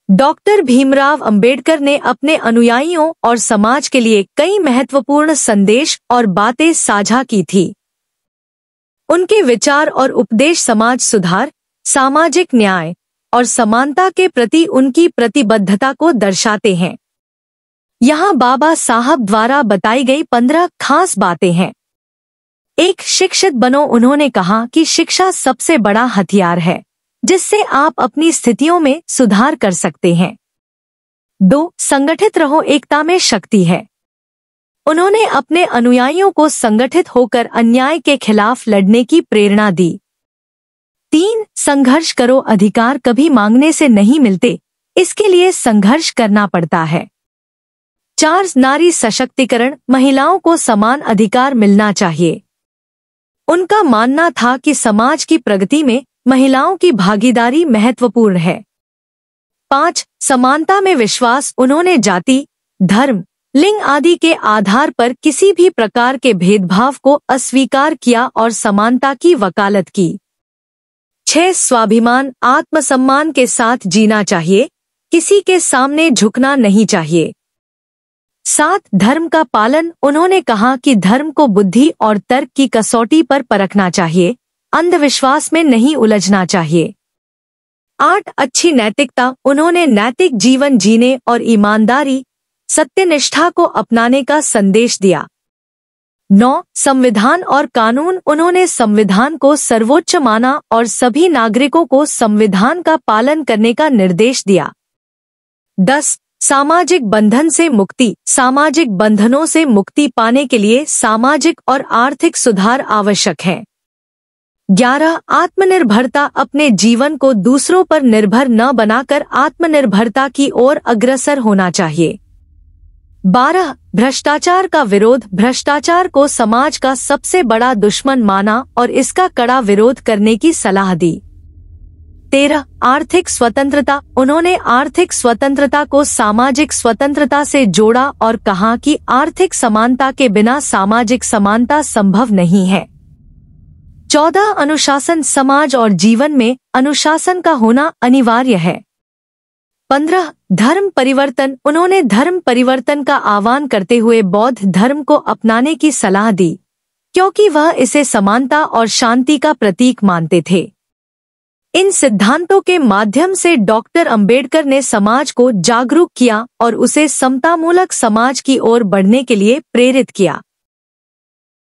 Doctor Bhimrao Ambedkar ने अपने अनुयायियों और समाज के लिए कई महत्वपूर्ण संदेश और बातें साझा की थी। उनके विचार और उपदेश समाज सुधार, सामाजिक न्याय और समानता के प्रति उनकी प्रतिबद्धता को दर्शाते हैं। यहाँ बाबा साहब द्वारा बताई गई 15 खास बातें हैं। 1. शिक्षित बनो। उन्होंने कहा कि शिक्षा सबसे बड़ा हथियार है जिससे आप अपनी स्थितियों में सुधार कर सकते हैं। 2. संगठित रहो। एकता में शक्ति है। उन्होंने अपने अनुयायियों को संगठित होकर अन्याय के खिलाफ लड़ने की प्रेरणा दी। 3. संघर्ष करो। अधिकार कभी मांगने से नहीं मिलते, इसके लिए संघर्ष करना पड़ता है। 4. नारी सशक्तिकरण। महिलाओं को समान अधिकार मिलना चाहिए। उनका मानना था कि समाज की प्रगति में महिलाओं की भागीदारी महत्वपूर्ण है। 5. समानता में विश्वास। उन्होंने जाति, धर्म, लिंग आदि के आधार पर किसी भी प्रकार के भेदभाव को अस्वीकार किया और समानता की वकालत की। 6. स्वाभिमान। आत्मसम्मान के साथ जीना चाहिए, किसी के सामने झुकना नहीं चाहिए। 7. धर्म का पालन। उन्होंने कहा कि धर्म को बुद्धि और तर्क की कसौटी पर परखना चाहिए, अंधविश्वास में नहीं उलझना चाहिए। 8. अच्छी नैतिकता। उन्होंने नैतिक जीवन जीने और ईमानदारी, सत्यनिष्ठा को अपनाने का संदेश दिया। 9. संविधान और कानून। उन्होंने संविधान को सर्वोच्च माना और सभी नागरिकों को संविधान का पालन करने का निर्देश दिया। 10. सामाजिक बंधन से मुक्ति। सामाजिक बंधनों से मुक्ति पाने के लिए सामाजिक और आर्थिक सुधार आवश्यक है। 11. आत्मनिर्भरता। अपने जीवन को दूसरों पर निर्भर न बनाकर आत्मनिर्भरता की ओर अग्रसर होना चाहिए। 12. भ्रष्टाचार का विरोध। भ्रष्टाचार को समाज का सबसे बड़ा दुश्मन माना और इसका कड़ा विरोध करने की सलाह दी। 13. आर्थिक स्वतंत्रता। उन्होंने आर्थिक स्वतंत्रता को सामाजिक स्वतंत्रता से जोड़ा और कहा कि आर्थिक समानता के बिना सामाजिक समानता संभव नहीं है। 14. अनुशासन। समाज और जीवन में अनुशासन का होना अनिवार्य है। 15. धर्म परिवर्तन। उन्होंने धर्म परिवर्तन का आह्वान करते हुए बौद्ध धर्म को अपनाने की सलाह दी, क्योंकि वह इसे समानता और शांति का प्रतीक मानते थे। इन सिद्धांतों के माध्यम से डॉक्टर अंबेडकर ने समाज को जागरूक किया और उसे समतामूलक समाज की ओर बढ़ने के लिए प्रेरित किया।